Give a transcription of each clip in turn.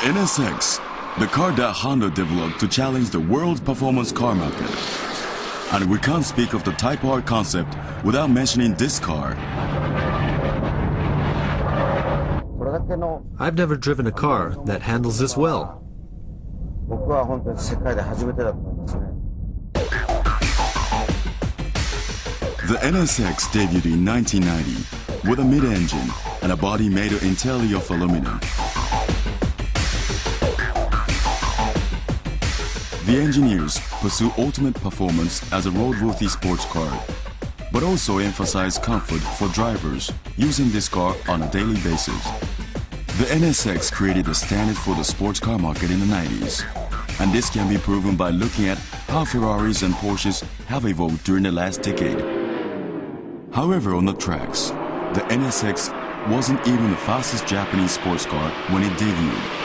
NSX, the car that Honda developed to challenge the world's performance car market. And we can't speak of the Type R concept without mentioning this car. I've never driven a car that handles this well. The NSX debuted in 1990 with a mid-engine and a body made entirely of aluminum. The engineers pursue ultimate performance as a roadworthy sports car, but also emphasize comfort for drivers using this car on a daily basis. The NSX created the standard for the sports car market in the 90s, and this can be proven by looking at how Ferraris and Porsches have evolved during the last decade. However, on the tracks, the NSX wasn't even the fastest Japanese sports car when it debuted.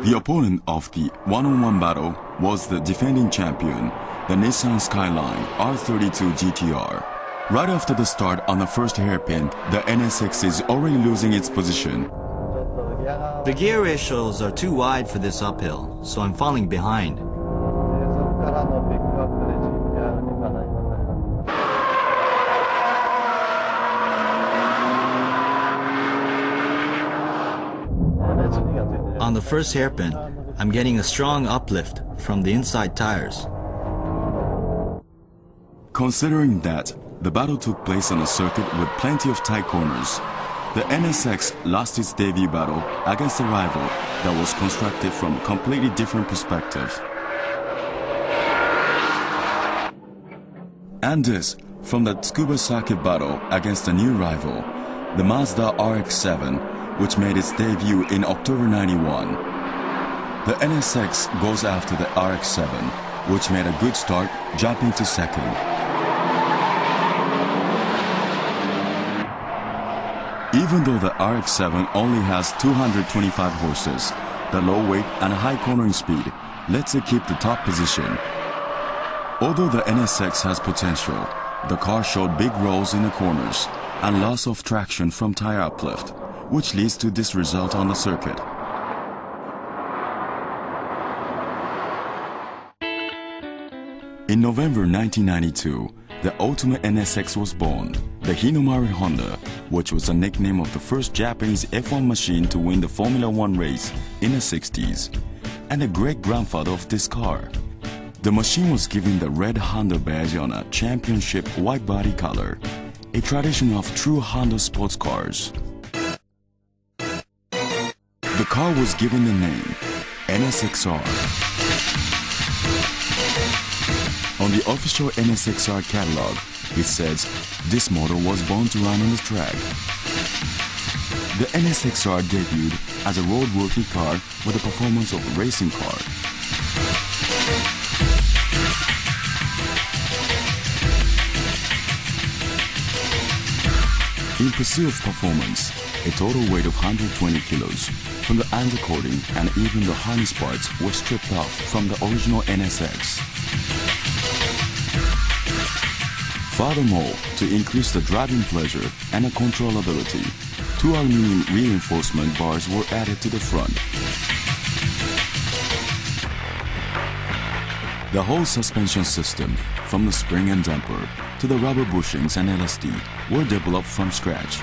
The opponent of the one-on-one battle was the defending champion, the Nissan Skyline R32 GTR. Right after the start on the first hairpin, the NSX is already losing its position. The gear ratios are too wide for this uphill, so I'm falling behind. On the first hairpin, I'm getting a strong uplift from the inside tires. Considering that the battle took place on a circuit with plenty of tight corners, the NSX lost its debut battle against a rival that was constructed from a completely different perspective. And this from the Tsukuba circuit battle against a new rival, the Mazda RX-7, which made its debut in October 91. The NSX goes after the RX-7, which made a good start, jumping to second. Even though the RX-7 only has 225 horses, the low weight and high cornering speed lets it keep the top position. Although the NSX has potential, the car showed big rolls in the corners and loss of traction from tire uplift, which leads to this result on the circuit. In November 1992, the ultimate NSX was born, the Hinomari Honda, which was the nickname of the first Japanese F1 machine to win the Formula One race in the 60s, and the great-grandfather of this car. The machine was given the red Honda badge on a championship white body color, a tradition of true Honda sports cars. The car was given the name NSXR. On the official NSXR catalog, it says this model was born to run on the track. The NSXR debuted as a roadworthy car with the performance of a racing car. In pursuit of performance, a total weight of 120 kilos from the undercoating and even the harness parts were stripped off from the original NSX. Furthermore, to increase the driving pleasure and the controllability, 2 aluminum reinforcement bars were added to the front. The whole suspension system, from the spring and damper to the rubber bushings and LSD, were developed from scratch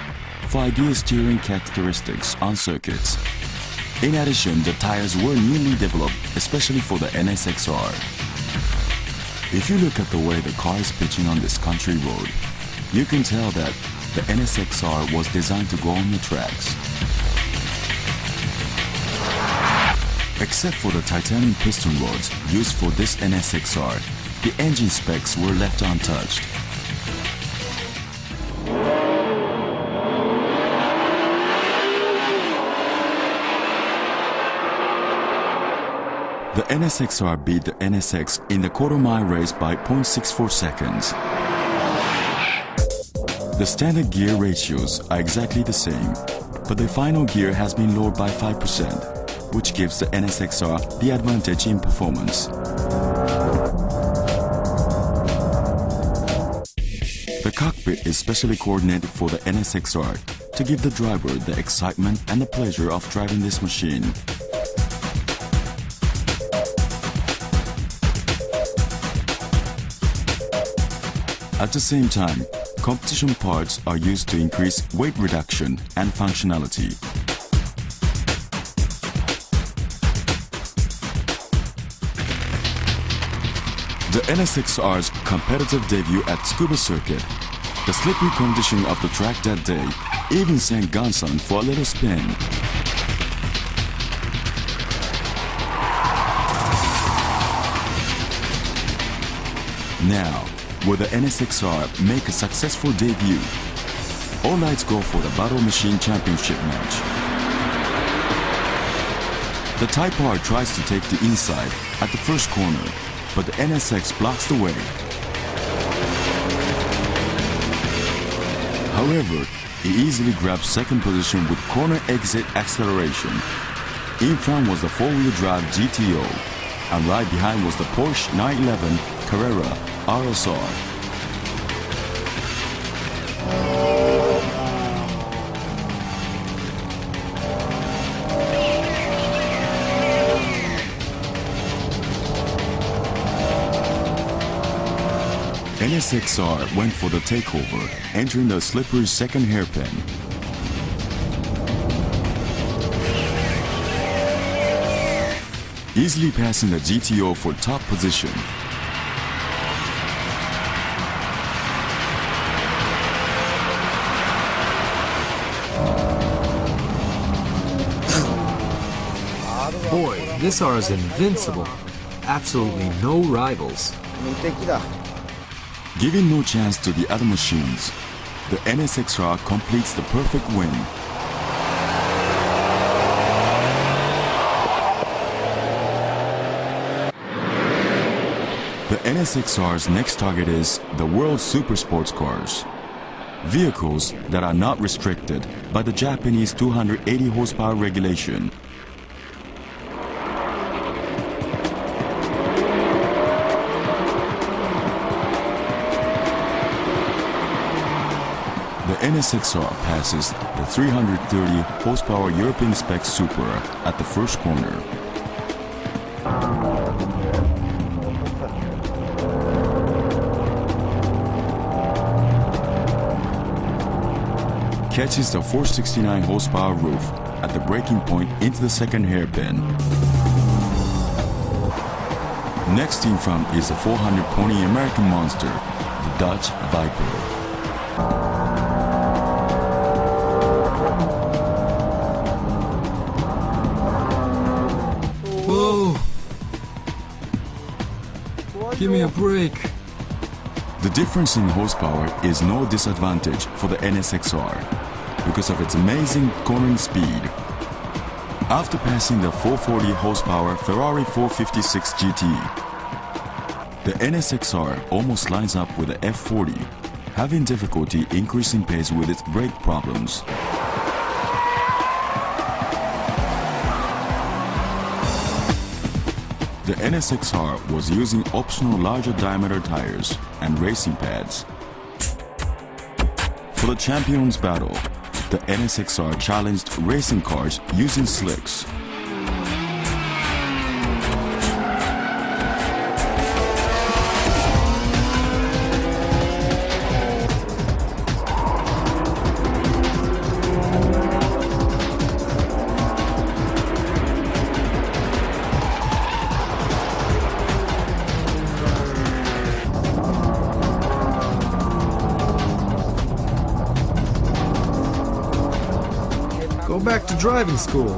for ideal steering characteristics on circuits. In addition, the tires were newly developed especially for the NSXR. If you look at the way the car is pitching on this country road, you can tell that the NSXR was designed to go on the tracks. Except for the titanium piston rods used for this NSXR, the engine specs were left untouched. The NSXR beat the NSX in the quarter-mile race by 0.64 seconds. The standard gear ratios are exactly the same, but the final gear has been lowered by 5%, which gives the NSXR the advantage in performance. The cockpit is specially coordinated for the NSXR to give the driver the excitement and the pleasure of driving this machine. At the same time, competition parts are used to increase weight reduction and functionality. The NSXR's competitive debut at Tsukuba Circuit, the slippery condition of the track that day even sent Gansan for a little spin. Now, will the NSXR make a successful debut? All lights go for the Battle Machine Championship match. The Type R tries to take the inside at the first corner, but the NSX blocks the way. However, he easily grabs second position with corner exit acceleration. In front was the four-wheel drive GTO, and right behind was the Porsche 911 Carrera RSR. NSXR went for the takeover, entering the slippery second hairpin. Easily passing the GTO for top position. Boy, this R is invincible. Absolutely no rivals. Giving no chance to the other machines, the NSXR completes the perfect win. The NSXR's next target is the world's super sports cars. Vehicles that are not restricted by the Japanese 280 horsepower regulation. The NSXR passes the 330 horsepower European spec Supra at the first corner. Catches the 469 horsepower roof at the braking point into the second hairpin. Next in front is the 400 pony American monster, the Dodge Viper. Whoa! Give me a break. The difference in horsepower is no disadvantage for the NSXR because of its amazing cornering speed. After passing the 440 horsepower Ferrari 456 GT, the NSXR almost lines up with the F40, having difficulty increasing pace with its brake problems. The NSXR was using optional larger diameter tires and racing pads. For the Champions Battle, the NSXR challenged racing cars using slicks. Go back to driving school.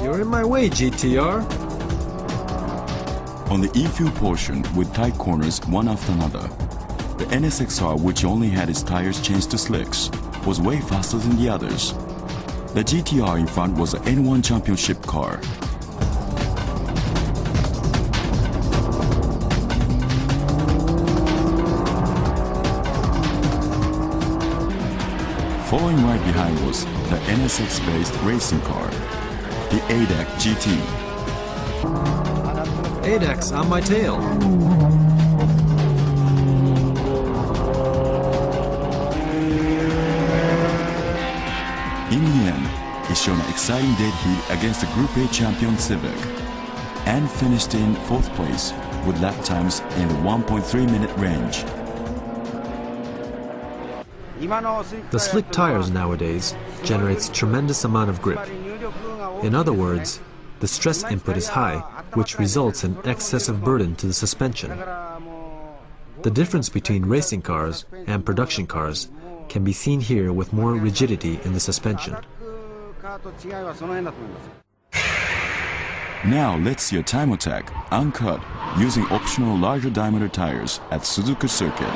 You're in my way, GTR. On the infield portion with tight corners one after another, the NSXR, which only had its tires changed to slicks, was way faster than the others. The GTR in front was an N1 championship car. Following right behind was the NSX-based racing car, the ADAC GT. 8X on my tail. In the end, he showed an exciting dead heat against the Group A champion Civic and finished in 4th place with lap times in the 1.3 minute range. The slick tires nowadays generates tremendous amount of grip. In other words, the stress input is high, which results in excessive burden to the suspension. The difference between racing cars and production cars can be seen here with more rigidity in the suspension. Now let's see a time attack, Uncut, using optional larger diameter tires at Suzuka circuit.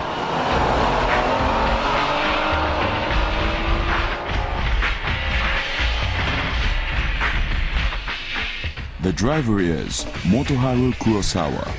The driver is Motoharu Kurosawa.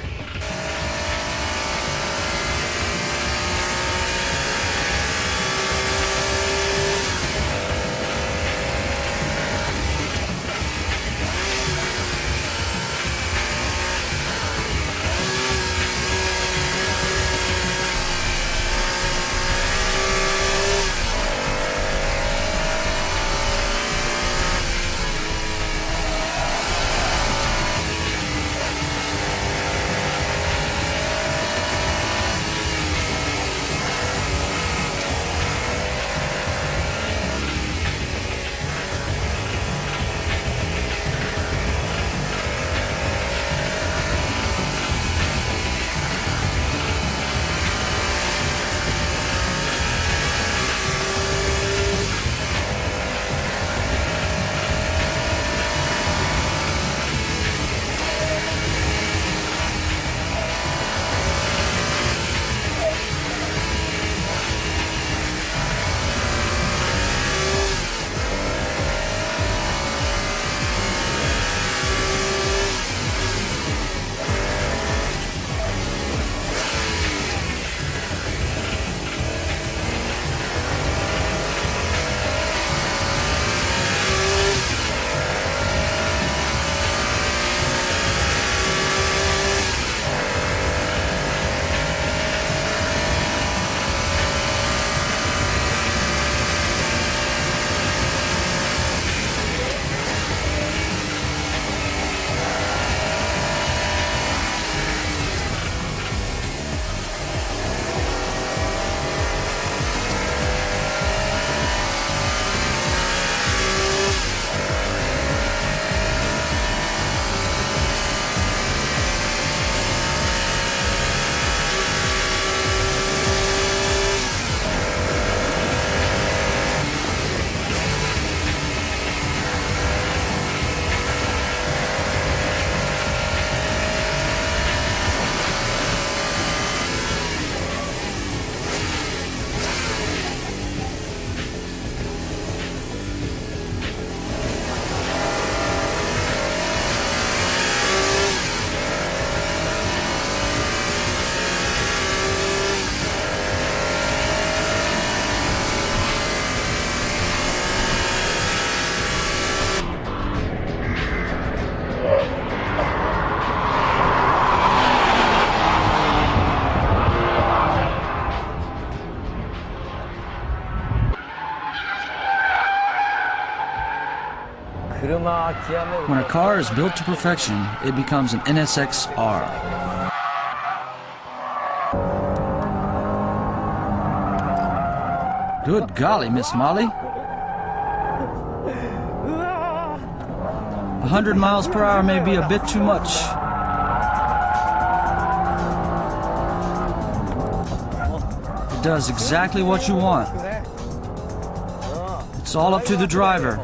When a car is built to perfection, it becomes an NSX-R. Good golly, Miss Molly. 100 miles per hour may be a bit too much. It does exactly what you want. It's all up to the driver.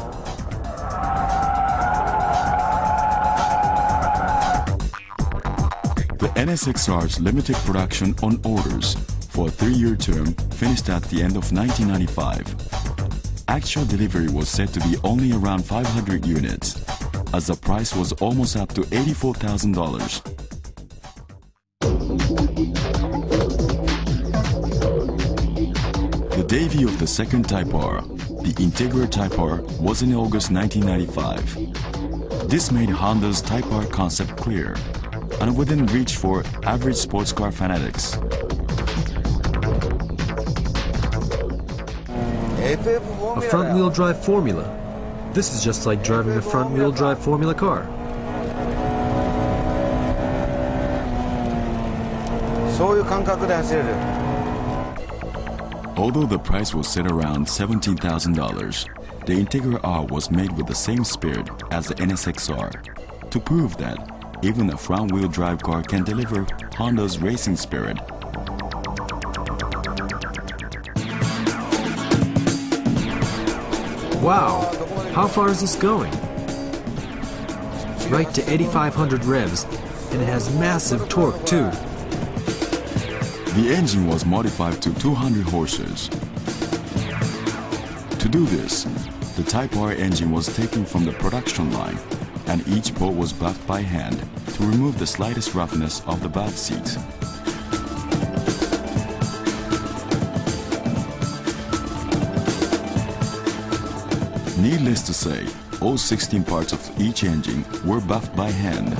The NSXR's limited production on orders for a 3-year term finished at the end of 1995. Actual delivery was said to be only around 500 units, as the price was almost up to $84,000. The debut of the second Type R, the Integra Type R, was in August 1995. This made Honda's Type R concept clear. and within reach for average sports car fanatics. A front-wheel drive formula. This is just like driving a front-wheel drive formula car. Although the price was set around $17,000, the Integra R was made with the same spirit as the NSX-R, to prove that even a front-wheel drive car can deliver Honda's racing spirit. Wow, how far is this going? Right to 8,500 revs, and it has massive torque too. The engine was modified to 200 horses. To do this, the Type R engine was taken from the production line, and each port was buffed by hand to remove the slightest roughness of the valve seats. Needless to say, all 16 parts of each engine were buffed by hand.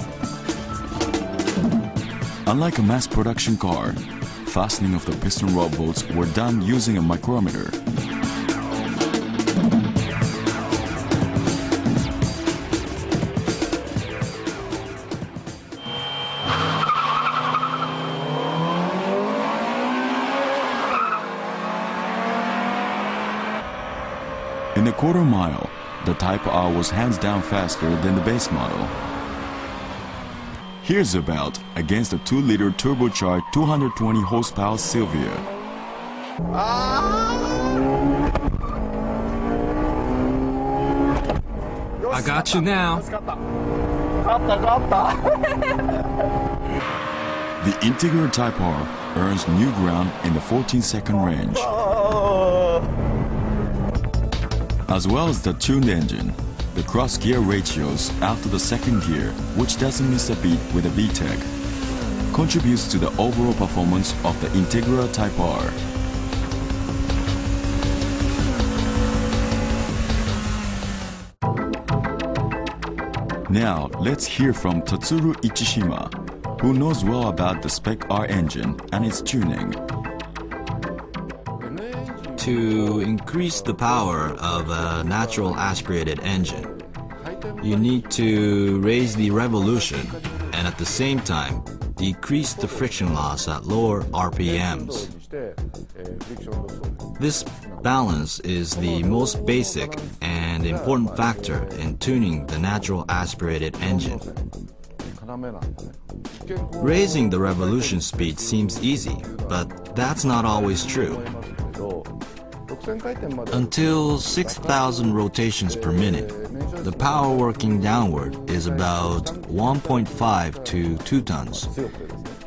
Unlike a mass production car, fastening of the piston rod bolts were done using a micrometer. In a quarter mile, the Type R was hands down faster than the base model. Here's about against a 2-liter turbocharged 220 horsepower Silvia. I got you now. The Integra Type R earns new ground in the 14-second range. As well as the tuned engine, the cross-gear ratios after the second gear, which doesn't miss a beat with a VTEC, contributes to the overall performance of the Integra Type R. Now, let's hear from Tatsuru Ichishima, who knows well about the Spec R engine and its tuning. To increase the power of a natural aspirated engine, you need to raise the revolution and at the same time decrease the friction loss at lower RPMs. This balance is the most basic and important factor in tuning the natural aspirated engine. Raising the revolution speed seems easy, but that's not always true. Until 6,000 rotations per minute, the power working downward is about 1.5 to 2 tons,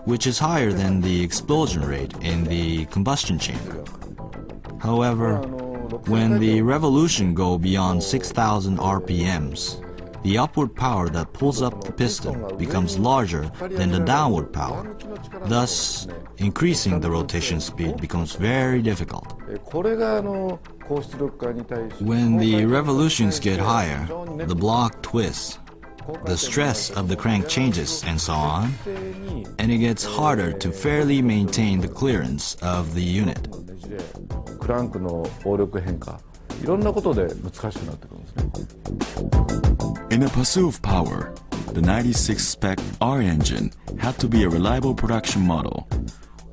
which is higher than the explosion rate in the combustion chamber. However, when the revolution go beyond 6,000 RPMs, the upward power that pulls up the piston becomes larger than the downward power. Thus, increasing the rotation speed becomes very difficult. When the revolutions get higher, the block twists, the stress of the crank changes, and so on, and it gets harder to fairly maintain the clearance of the unit. In the pursuit of power, the 96 Spec R engine had to be a reliable production model.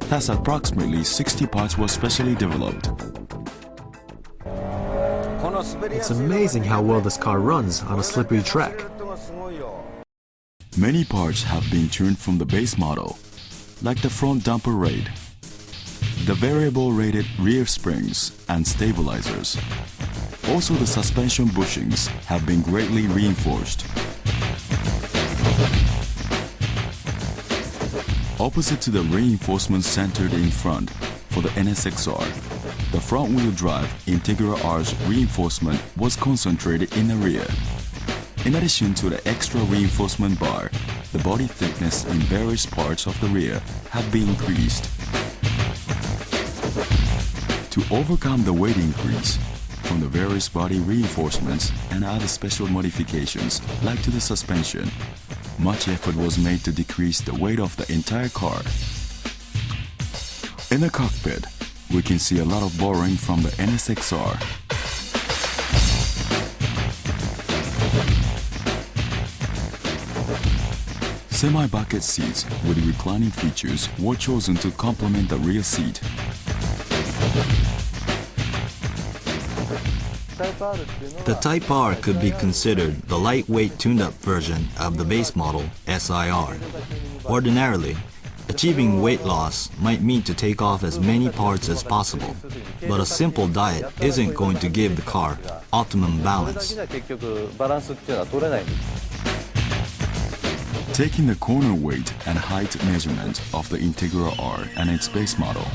Thus, approximately 60 parts were specially developed. It's amazing how well this car runs on a slippery track. Many parts have been tuned from the base model, like the front dumper rate, the variable rated rear springs and stabilizers. Also, the suspension bushings have been greatly reinforced. Opposite to the reinforcements centered in front for the NSX-R, the front-wheel drive Integra R's reinforcement was concentrated in the rear. In addition to the extra reinforcement bar, the body thickness in various parts of the rear have been increased. To overcome the weight increase from the various body reinforcements and other special modifications like to the suspension, much effort was made to decrease the weight of the entire car. In the cockpit, we can see a lot of borrowing from the NSXR. Semi-bucket seats with reclining features were chosen to complement the rear seat. The Type R could be considered the lightweight tuned-up version of the base model SIR. Ordinarily, achieving weight loss might mean to take off as many parts as possible, but a simple diet isn't going to give the car optimum balance. Taking the corner weight and height measurement of the Integra R and its base model,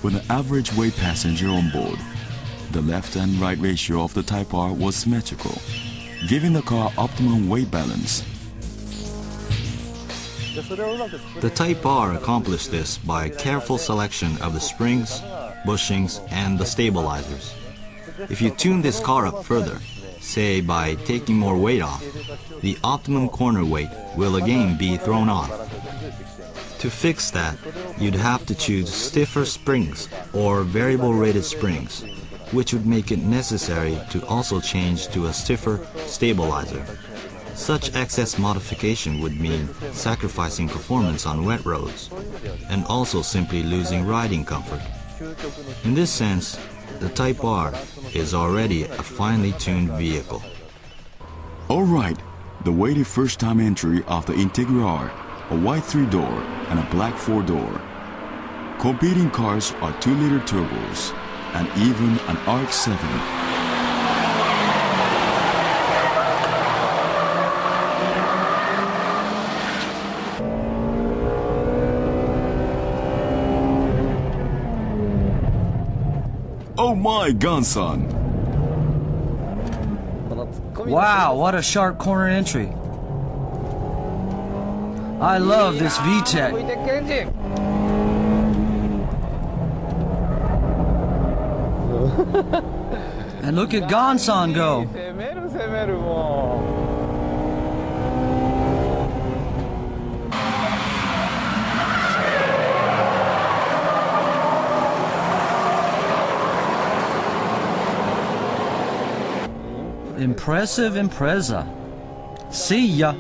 with an average weight passenger on board, the left and right ratio of the Type R was symmetrical, giving the car optimum weight balance. The Type R accomplished this by a careful selection of the springs, bushings, and the stabilizers. If you tune this car up further, say by taking more weight off, the optimum corner weight will again be thrown off. To fix that, you'd have to choose stiffer springs or variable rated springs, which would make it necessary to also change to a stiffer stabilizer. Such excess modification would mean sacrificing performance on wet roads, and also simply losing riding comfort. In this sense, the Type R is already a finely tuned vehicle. Alright, the weighted first-time entry of the Integra R, a white 3-door and a black 4-door. Competing cars are 2-liter turbos, and even an RX-7. Oh my, Gunson! Wow, what a sharp corner entry. I love this VTEC. And look at Gonsan go. Impressive Impreza. See ya.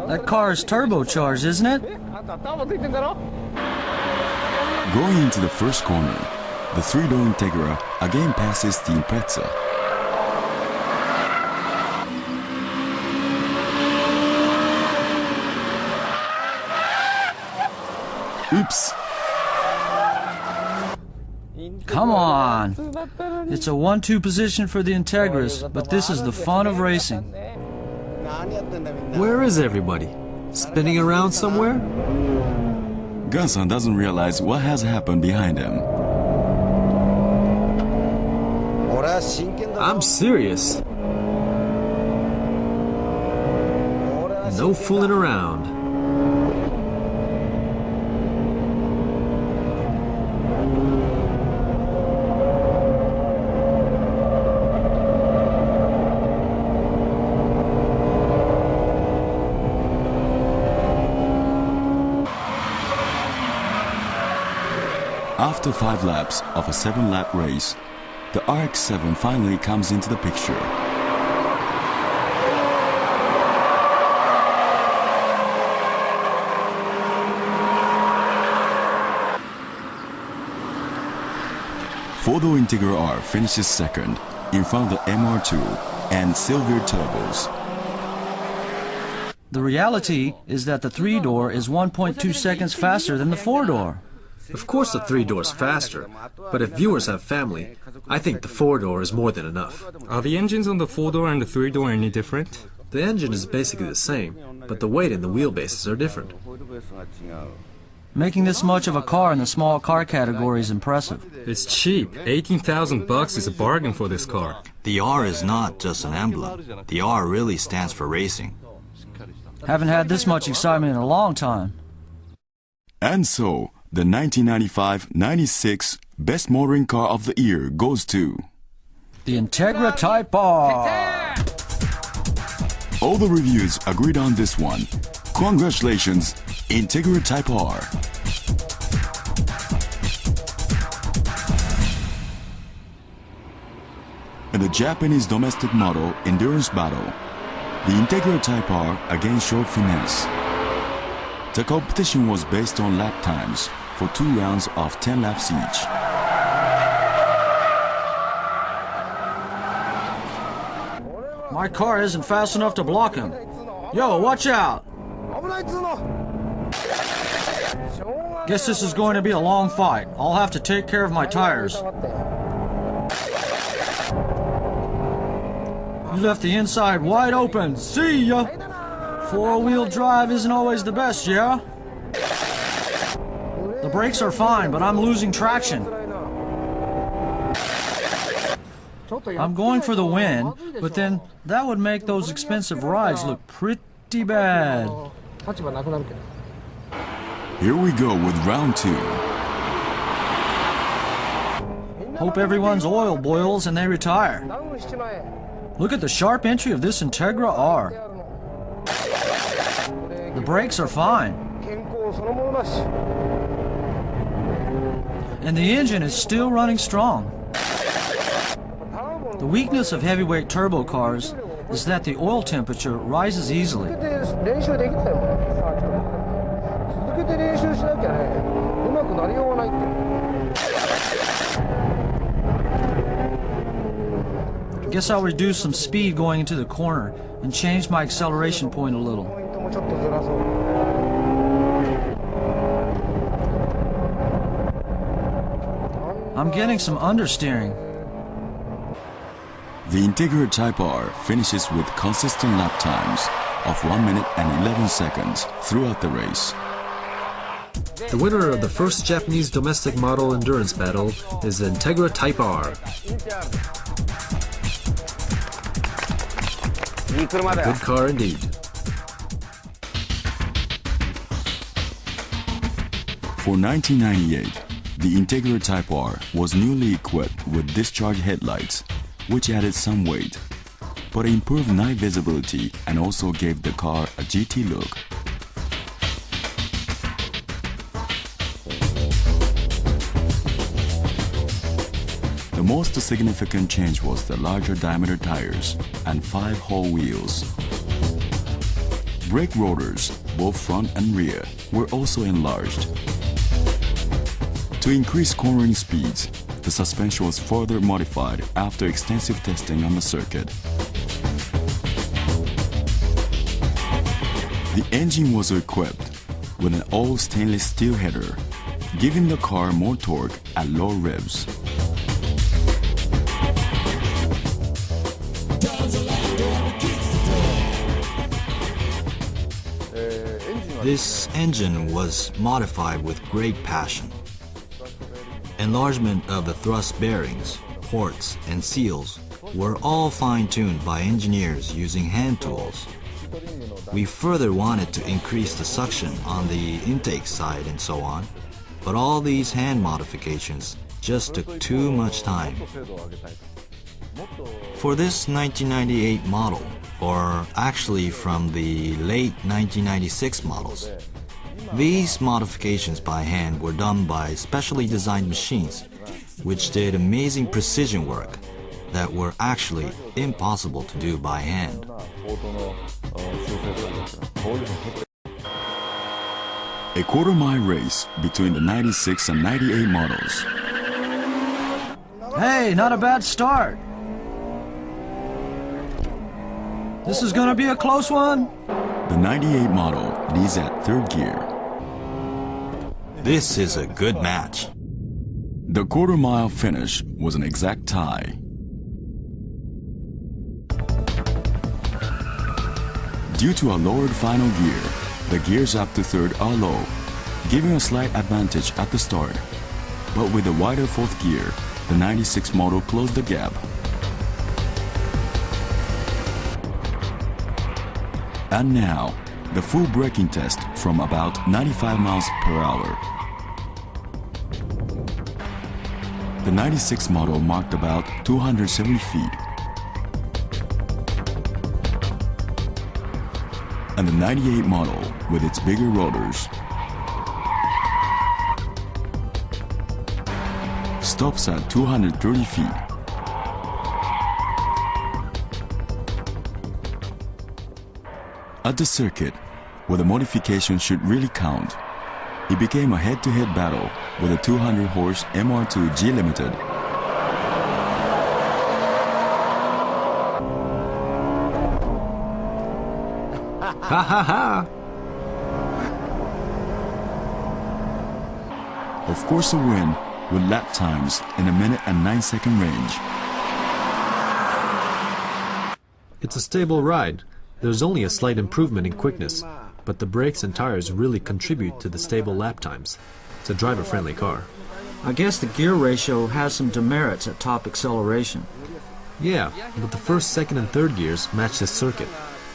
That car is turbocharged, isn't it? Going into the first corner, the 3-door Integra again passes the Impreza. Oops! Come on! It's a 1-2 position for the Integras, but this is the fun of racing. Where is everybody? Spinning around somewhere? Gunson doesn't realize what has happened behind him. I'm serious. No fooling around. After 5 laps of a 7-lap race, the RX-7 finally comes into the picture. Four-door Integra R finishes second in front of the MR2 and Silver Turbos. The reality is that the 3-door is 1.2 seconds faster than the 4-door. Of course the 3-door is faster, but if viewers have family, I think the 4-door is more than enough. Are the engines on the 4-door and the 3-door any different? The engine is basically the same, but the weight and the wheelbases are different. Making this much of a car in the small car category is impressive. It's cheap. $18,000 is a bargain for this car. The R is not just an emblem. The R really stands for racing. Haven't had this much excitement in a long time. And so, the 1995-96 Best Motoring Car of the Year goes to The Integra Type R. all the reviews agreed on this one. Congratulations, Integra Type R. In the Japanese domestic model endurance battle, the Integra Type R again showed finesse. The competition was based on lap times for 2 rounds of 10 laps each. My car isn't fast enough to block him. Yo, watch out! Guess this is going to be a long fight. I'll have to take care of my tires. You left the inside wide open. See ya! 4-wheel drive isn't always the best, yeah? The brakes are fine, but I'm losing traction. I'm going for the win, but then that would make those expensive rides look pretty bad. Here we go with round 2. Hope everyone's oil boils and they retire. Look at the sharp entry of this Integra R. The brakes are fine. And the engine is still running strong. The weakness of heavyweight turbo cars is that the oil temperature rises easily. Guess I'll reduce some speed going into the corner and change my acceleration point a little. I'm getting some understeering. The Integra Type R finishes with consistent lap times of 1 minute and 11 seconds throughout the race. The winner of the first Japanese domestic model endurance battle is the Integra Type R. A good car indeed. For 1998, the Integra Type R was newly equipped with discharge headlights, which added some weight, but improved night visibility and also gave the car a GT look. The most significant change was the larger diameter tires and 5-hole wheels. Brake rotors, both front and rear, were also enlarged. To increase cornering speeds, the suspension was further modified after extensive testing on the circuit. The engine was equipped with an all stainless steel header, giving the car more torque at low revs. This engine was modified with great passion. Enlargement of the thrust bearings, ports, and seals were all fine-tuned by engineers using hand tools. We further wanted to increase the suction on the intake side and so on, but all these hand modifications just took too much time. For this 1998 model, or actually from the late 1996 models, these modifications by hand were done by specially designed machines, which did amazing precision work that were actually impossible to do by hand. A quarter-mile race between the 96 and 98 models. Hey, not a bad start. This is gonna be a close one. The 98 model leads at third gear. This is a good match. The quarter-mile finish was an exact tie. Due to a lowered final gear, the gears up to third are low, giving a slight advantage at the start. But with a wider fourth gear, the 96 model closed the gap. And now, the full braking test from about 95 miles per hour. The 96 model marked about 270 feet. And the 98 model, with its bigger rotors, stops at 230 feet. At the circuit, where the modification should really count, it became a head-to-head battle with a 200-horse MR2 G Limited. Ha ha ha! Of course, a win with lap times in a minute and 9-second range. It's a stable ride. There's only a slight improvement in quickness, but the brakes and tires really contribute to the stable lap times. It's a driver-friendly car. I guess the gear ratio has some demerits at top acceleration. Yeah, but the first, second, and third gears match this circuit.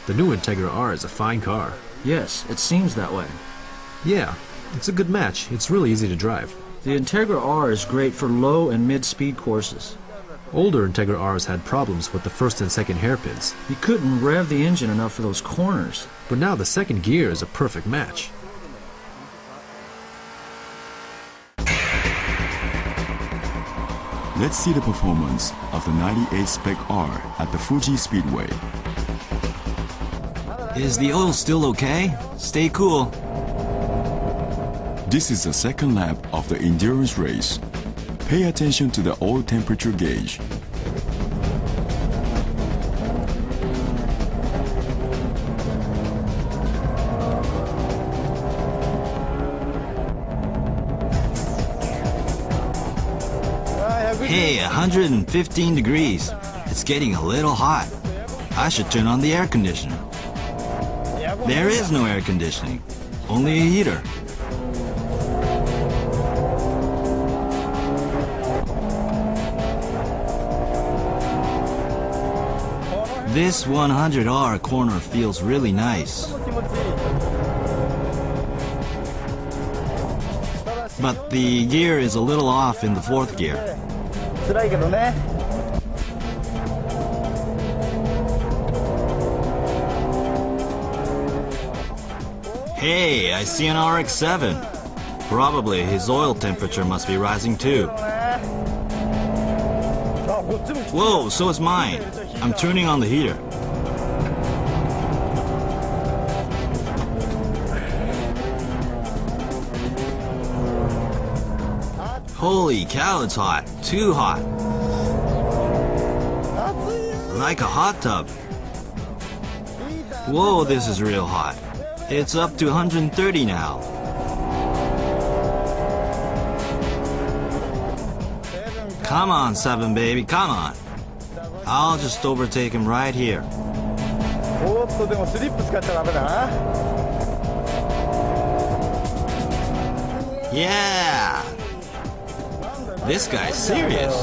The new Integra R is a fine car. Yes, it seems that way. Yeah, it's a good match. It's really easy to drive. The Integra R is great for low and mid-speed courses. Older Integra Rs had problems with the first and second hairpins. You couldn't rev the engine enough for those corners. But now the second gear is a perfect match. Let's see the performance of the 98 Spec R at the Fuji Speedway. Is the oil still okay? Stay cool. This is the second lap of the endurance race. Pay attention to the oil temperature gauge. Hey, 115 degrees. It's getting a little hot. I should turn on the air conditioner. There is no air conditioning, only a heater. This 100R corner feels really nice. But the gear is a little off in the fourth gear. Hey, I see an RX-7. Probably his oil temperature must be rising too. Whoa, so is mine. I'm turning on the heater. Holy cow, it's hot. Too hot. Like a hot tub. Whoa, this is real hot. It's up to 130 now. Come on, 7 baby, come on. I'll just overtake him right here. Yeah! This guy's serious.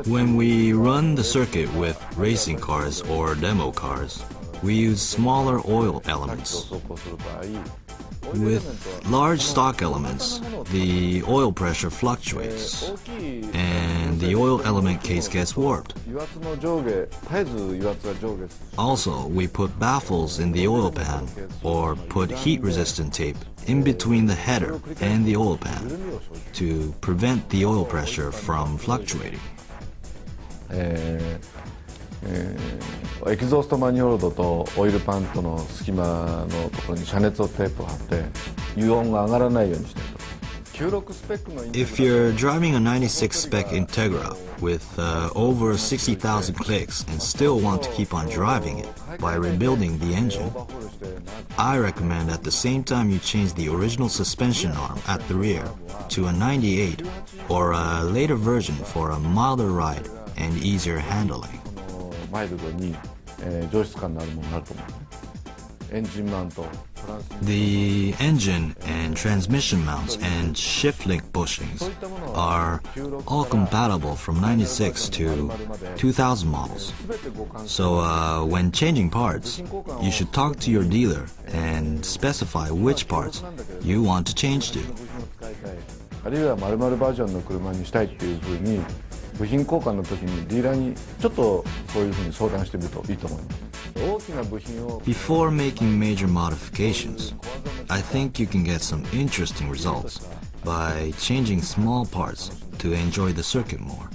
When we run the circuit with racing cars or demo cars, we use smaller oil elements. With large stock elements, the oil pressure fluctuates, and the oil element case gets warped. Also, we put baffles in the oil pan, or put heat-resistant tape in between the header and the oil pan to prevent the oil pressure from fluctuating. エキゾーストマニホールドとオイルパンとの隙間のところに遮熱テープを貼って油温が上がらないようにしてると。If you're driving a 96 spec Integra with over 60,000 clicks and still want to keep on driving it by rebuilding the engine, I recommend at the same time you change the original suspension arm at the rear to a 98 or a later version for a milder ride and easier handling. マイルドに上質感のあるものになると思うね。エンジンマウント、 The engine and transmission mounts and shift link bushings are all compatible from 96 to 2000 models. So when changing parts, you should talk to your dealer and specify which parts you want to change to. あるいは〇〇バージョンの車にしたいっていうふうに部品交換の時にディーラーにちょっとそういうふうに相談してみるといいと思います。大きな部品を Before making major modifications, I think you can get some interesting results by changing small parts to enjoy the circuit more.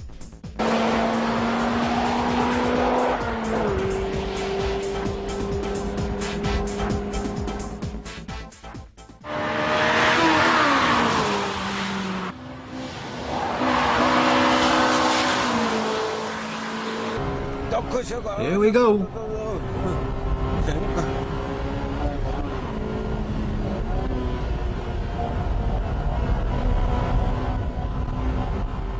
Here we go.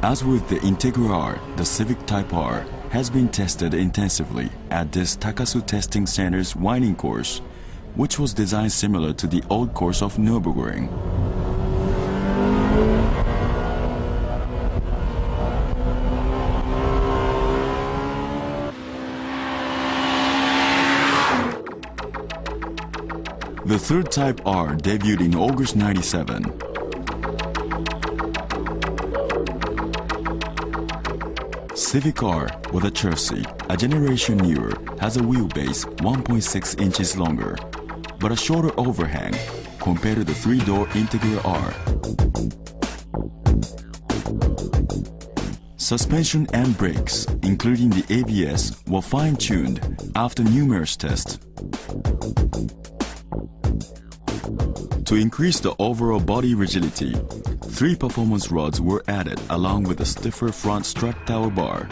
As with the Integra R, the Civic Type R has been tested intensively at this Takasu Testing Center's winding course, which was designed similar to the old course of Nürburgring. The third Type R debuted in August 97. Civic R with a chassis, a generation newer, has a wheelbase 1.6 inches longer, but a shorter overhang compared to the three-door Integra R. Suspension and brakes, including the ABS, were fine-tuned after numerous tests. To increase the overall body rigidity, 3 performance rods were added along with a stiffer front strut tower bar.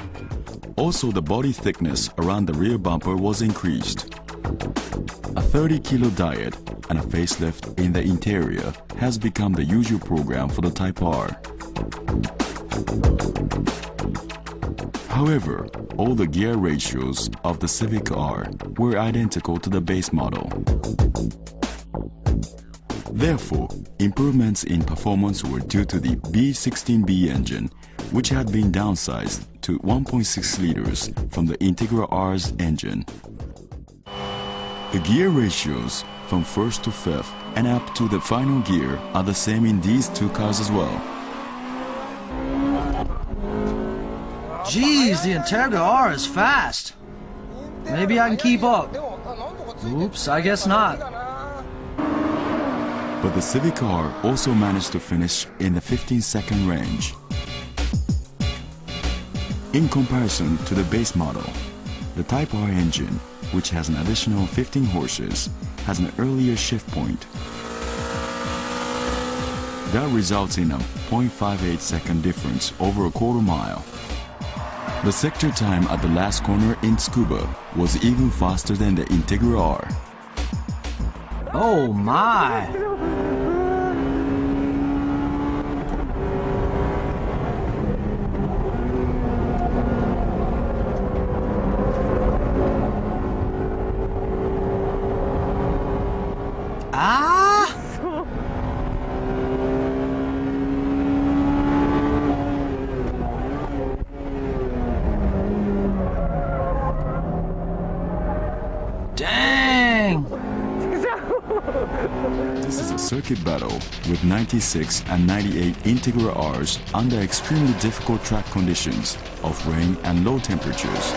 Also, the body thickness around the rear bumper was increased. A 30-kilo diet and a facelift in the interior has become the usual program for the Type R. However, all the gear ratios of the Civic R were identical to the base model. Therefore, improvements in performance were due to the B16B engine, which had been downsized to 1.6 liters from the Integra R's engine. The gear ratios from first to fifth and up to the final gear are the same in these two cars as well. Geez, the Integra R is fast. Maybe I can keep up. Oops, I guess not. But the Civic R also managed to finish in the 15-second range. In comparison to the base model, the Type R engine, which has an additional 15 horses, has an earlier shift point. That results in a 0.58-second difference over a quarter mile. The sector time at the last corner in Tsukuba was even faster than the Integra R. Oh my! Ah! Dang! This is a circuit battle with 96 and 98 Integra Rs under extremely difficult track conditions of rain and low temperatures.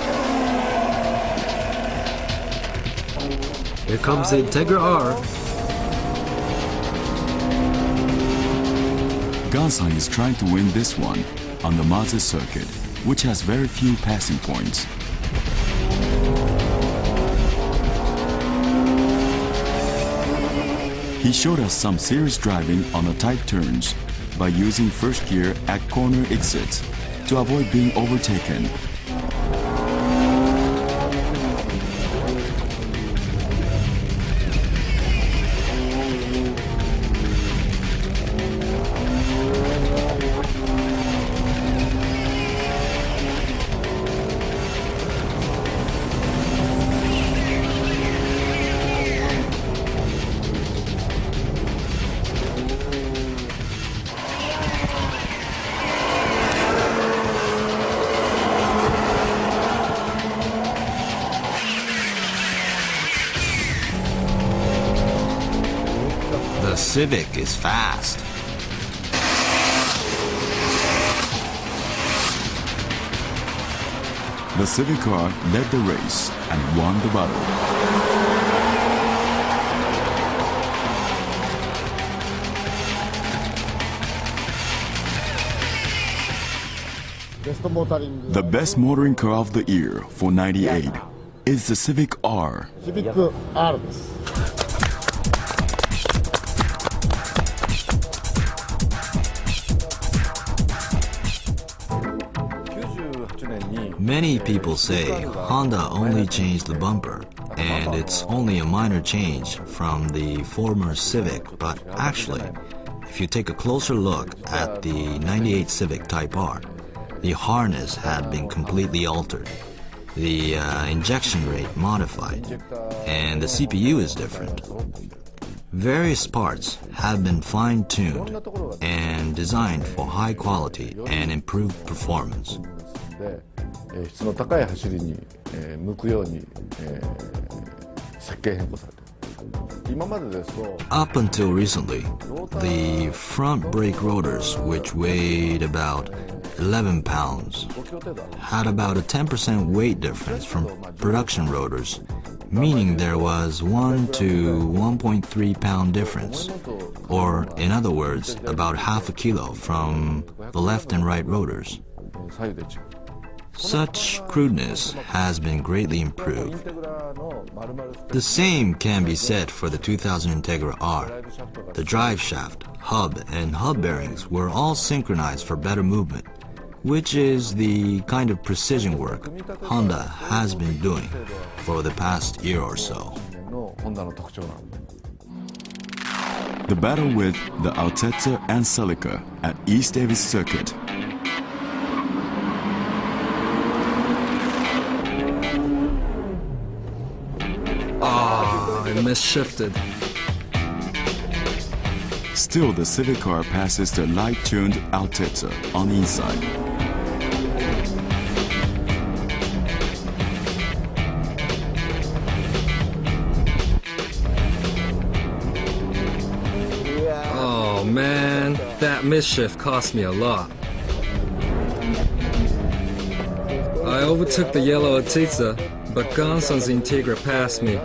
Here comes the Integra R. Gansai is trying to win this one on the Maze circuit, which has very few passing points. He showed us some serious driving on the tight turns by using first gear at corner exits to avoid being overtaken. Civic is fast. The Civic car led the race and won the battle. The best motoring car of the year for 98 is the Civic R. Many people say Honda only changed the bumper, and it's only a minor change from the former Civic, but actually, if you take a closer look at the 98 Civic Type R, the harness had been completely altered, the injection rate modified, and the CPU is different. Various parts have been fine-tuned and designed for high quality and improved performance. Up until recently, the front brake rotors, which weighed about 11 pounds, had about a 10% weight difference from production rotors, meaning there was 1 to 1.3 pound difference, or in other words, about half a kilo from the left and right rotors. Such crudeness has been greatly improved. The same can be said for the 2000 Integra R. The drive shaft, hub, and hub bearings were all synchronized for better movement, which is the kind of precision work Honda has been doing for the past year or so. The battle with the Altezza and Celica at East Davis Circuit. I misshifted. Still, the Civic car passes the light-tuned Altezza on the inside. Oh man, that misshift cost me a lot. I overtook the yellow Altezza, but Ganson's Integra passed me.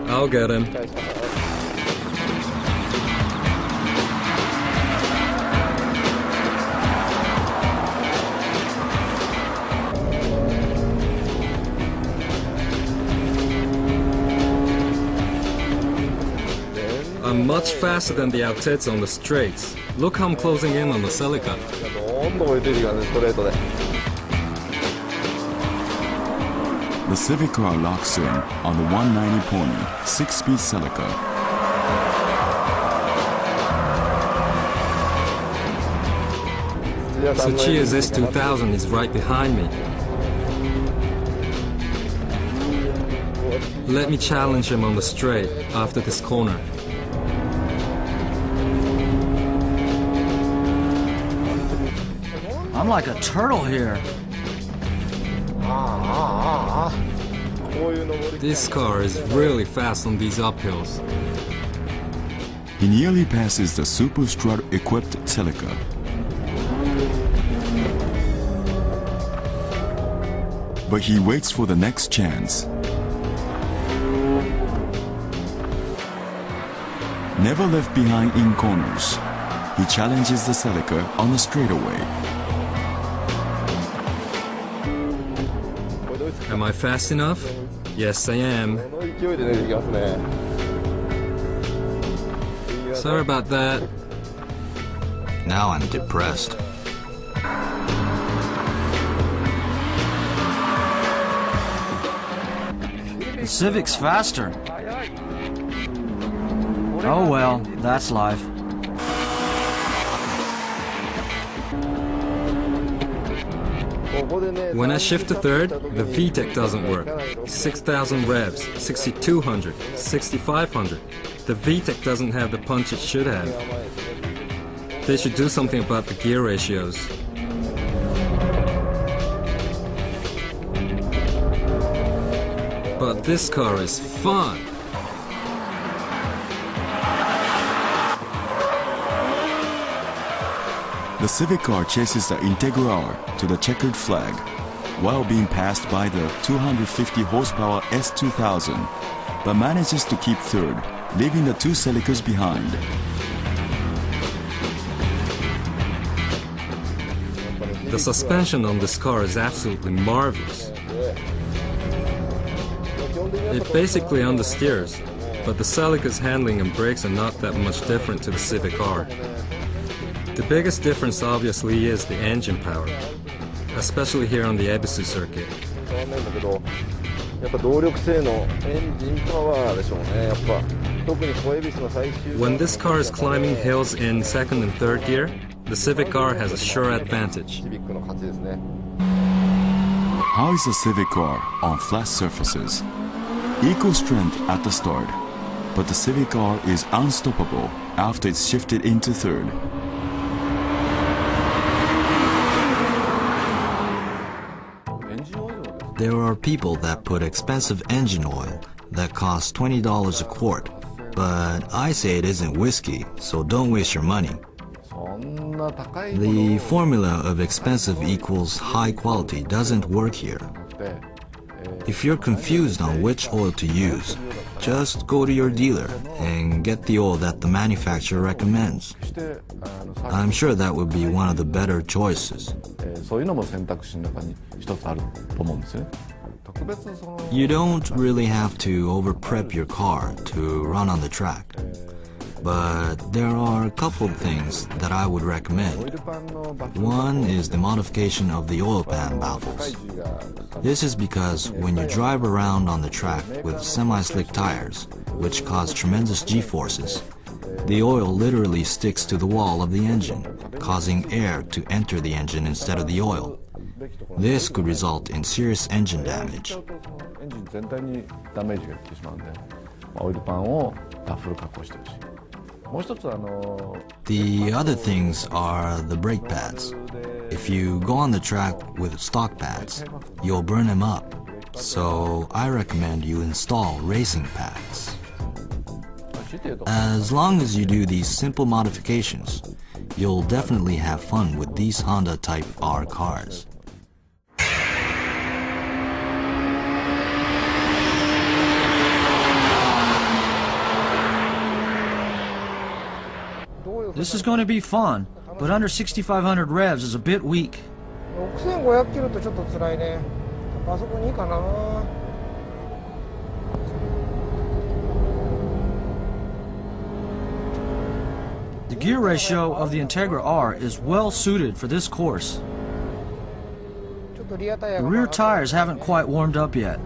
I'll get him. I'm much faster than the Altezza on the straights. Look how I'm closing in on the Celica. The Civic car locks in on the 190 pony 6-speed Celica. Tsuchiya's S2000 is right behind me. Let me challenge him on the straight after this corner. I'm like a turtle here. This car is really fast on these uphills. He nearly passes the Super Strut-equipped Celica. But he waits for the next chance. Never left behind in corners, he challenges the Celica on the straightaway. Am I fast enough? Yes, I am. Sorry about that. Now I'm depressed. The Civic's faster. Oh well, that's life. When I shift to third, the VTEC doesn't work. 6,000 revs, 6,200, 6,500. The VTEC doesn't have the punch it should have. They should do something about the gear ratios. But this car is fun. The Civic car chases the Integra R to the checkered flag, while being passed by the 250 horsepower S2000, but manages to keep third, leaving the two Celicas behind. The suspension on this car is absolutely marvelous. It basically understeers, but the Celica's handling and brakes are not that much different to the Civic R. The biggest difference obviously is the engine power, especially here on the Ebisu circuit. When this car is climbing hills in second and third gear, the Civic car has a sure advantage. How is the Civic car on flat surfaces? Equal strength at the start, but the Civic R is unstoppable after it's shifted into third. There are people that put expensive engine oil that costs $20 a quart, but I say it isn't whiskey, so don't waste your money. The formula of expensive equals high quality doesn't work here. If you're confused on which oil to use, just go to your dealer and get the oil that the manufacturer recommends. I'm sure that would be one of the better choices. You don't really have to over-prep your car to run on the track. But there are a couple of things that I would recommend. One is the modification of the oil pan baffles. This is because when you drive around on the track with semi-slick tires, which cause tremendous G-forces, the oil literally sticks to the wall of the engine, causing air to enter the engine instead of the oil. This could result in serious engine damage. The other things are the brake pads. If you go on the track with stock pads, you'll burn them up. So I recommend you install racing pads. As long as you do these simple modifications, you'll definitely have fun with these Honda Type R cars. This is going to be fun, but under 6,500 revs is a bit weak. 6500キロとちょっと辛いね。あそこにいいかな。The gear ratio of the Integra R is well suited for this course. The rear tires haven't quite warmed up yet.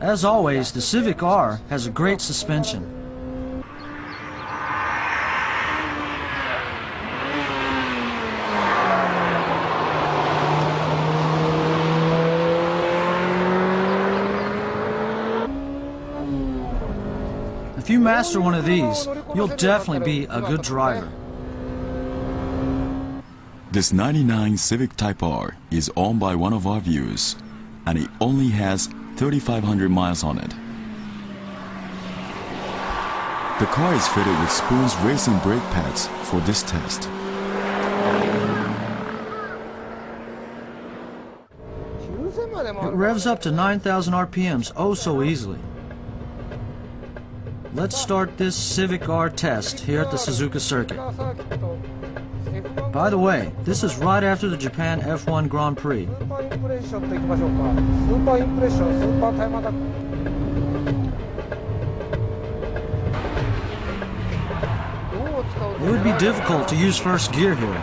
As always, the Civic R has a great suspension. If you master one of these, you'll definitely be a good driver. This 99 Civic Type R is owned by one of our viewers, and it only has 3,500 miles on it. The car is fitted with Spoon's racing brake pads for this test. It revs up to 9,000 RPMs oh so easily. Let's start this Civic R test here at the Suzuka circuit. By the way, this is right after the Japan F1 Grand Prix. It would be difficult to use first gear here.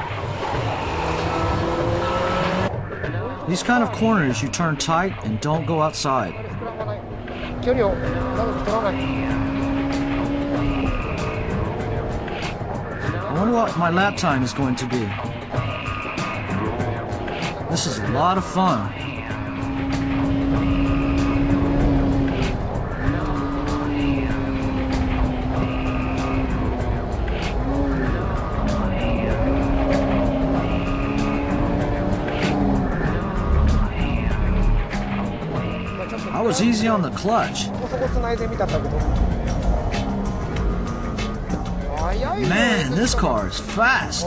These kind of corners you turn tight and don't go outside. I wonder what my lap time is going to be. This is a lot of fun. was easy on the clutch. Man, this car is fast.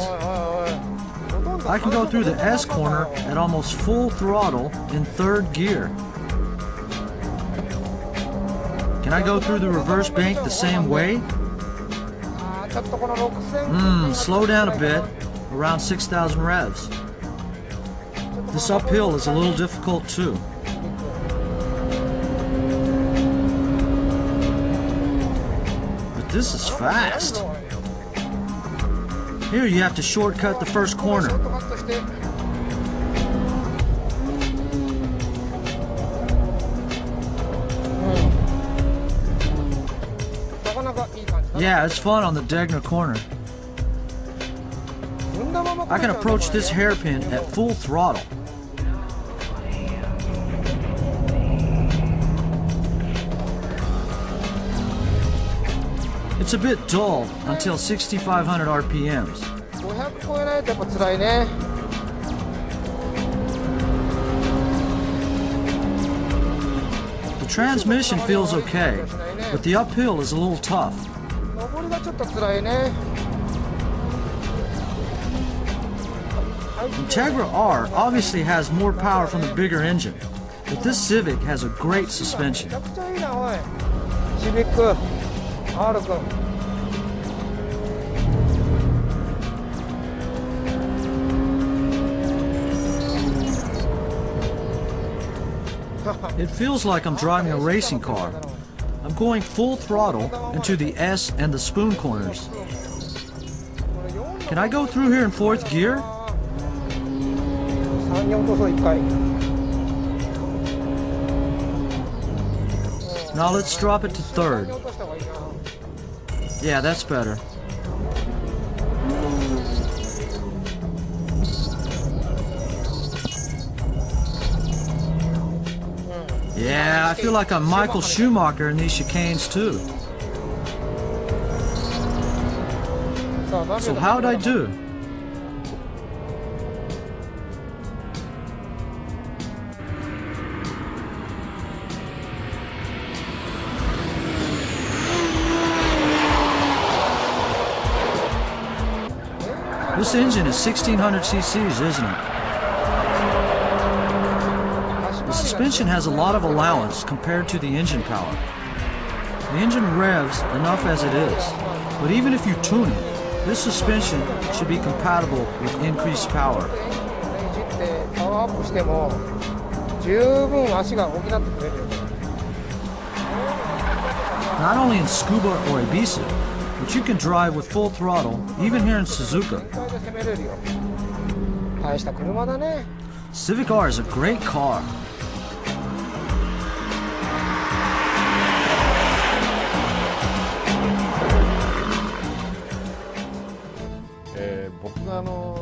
I can go through the S corner at almost full throttle in third gear. Can I go through the reverse bank the same way? Slow down a bit, around 6,000 revs. This uphill is a little difficult too. But this is fast. Here you have to shortcut the first corner. Yeah, it's fun on the Degner corner. I can approach this hairpin at full throttle. It's a bit dull until 6,500 RPMs. The transmission feels okay, but the uphill is a little tough. Integra R obviously has more power from the bigger engine, but this Civic has a great suspension. It feels like I'm driving a racing car. I'm going full throttle into the S and the spoon corners. Can I go through here in fourth gear? Now let's drop it to third. Yeah, that's better. Yeah, I feel like I'm Michael Schumacher in these chicanes too. So how'd I do? This engine is 1600 cc's, isn't it? The suspension has a lot of allowance compared to the engine power. The engine revs enough as it is, but even if you tune it, this suspension should be compatible with increased power. Not only in Scuba or Ibiza, but you can drive with full throttle, even here in Suzuka. Civic R is a great car.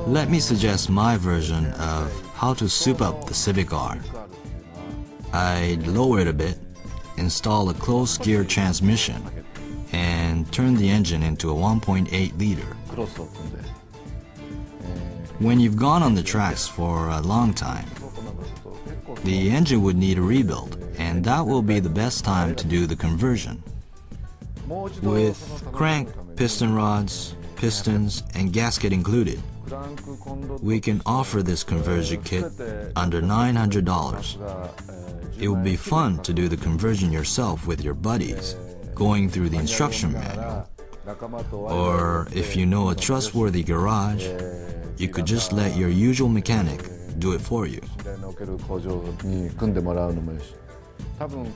Let me suggest my version of how to soup up the Civic R. I'd lower it a bit, install a closed gear transmission, and turn the engine into a 1.8 liter. When you've gone on the tracks for a long time, the engine would need a rebuild, and that will be the best time to do the conversion. With crank, piston rods, pistons, and gasket included, we can offer this conversion kit under $900. It would be fun to do the conversion yourself with your buddies, going through the instruction manual. Or if you know a trustworthy garage, you could just let your usual mechanic do it for you.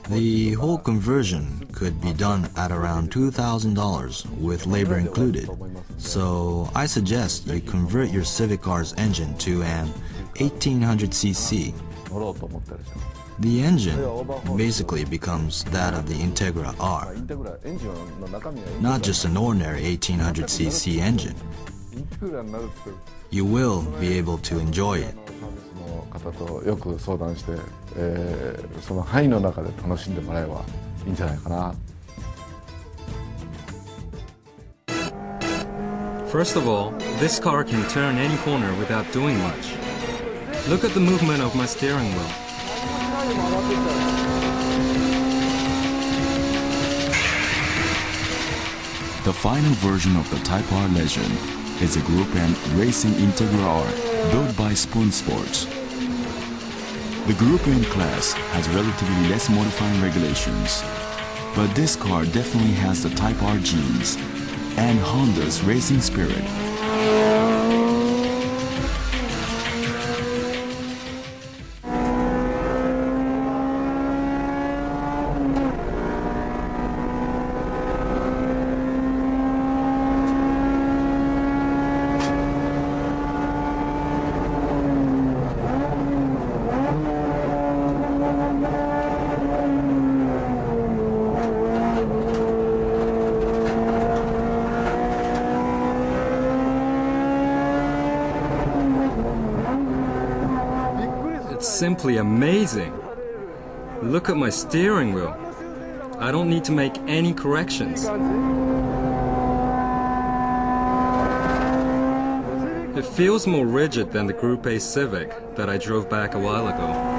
The whole conversion could be done at around $2,000 with labor included, so I suggest you convert your Civic R's engine to an 1800cc. The engine basically becomes that of the Integra R, not just an ordinary 1800cc engine. You will be able to enjoy it. First of all, this car can turn any corner without doing much. Look at the movement of my steering wheel. The final version of the Type R Legend is a Group N Racing Integra R built by Spoon Sports. The Group N class has relatively less modifying regulations, but this car definitely has the Type R genes and Honda's racing spirit. It's simply amazing. Look at my steering wheel. I don't need to make any corrections. It feels more rigid than the Group A Civic that I drove back a while ago.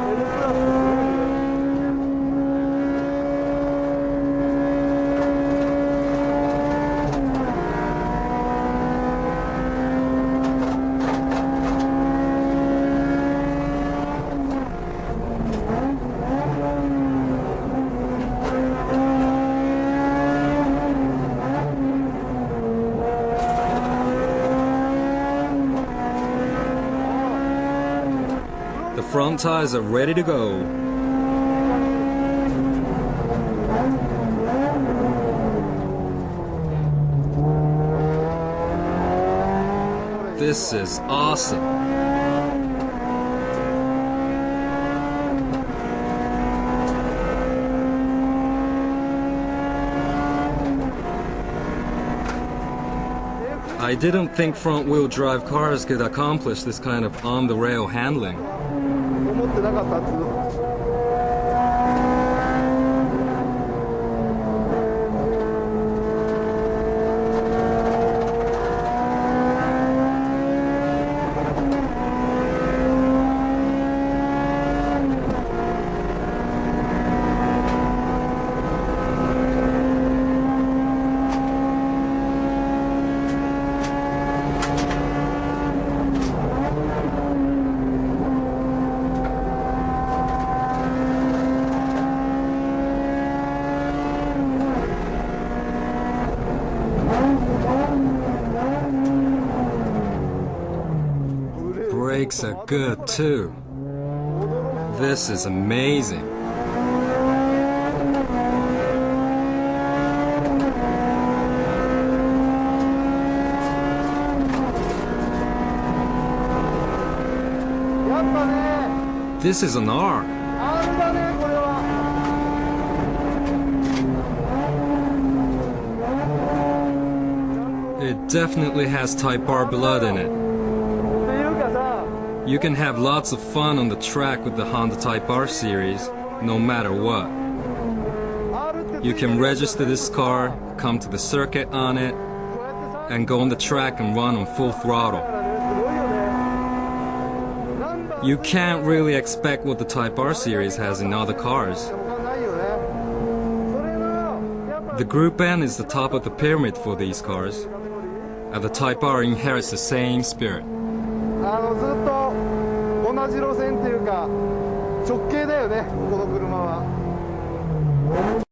The front tires are ready to go. This is awesome. I didn't think front-wheel drive cars could accomplish this kind of on-the-rail handling. Brakes are good too. This is amazing. This is an R. It definitely has Type R blood in it. You can have lots of fun on the track with the Honda Type R series, no matter what. You can register this car, come to the circuit on it, and go on the track and run on full throttle. You can't really expect what the Type R series has in other cars. The Group N is the top of the pyramid for these cars, and the Type R inherits the same spirit. ずっと同じ路線っていうか直径だよね、この車は。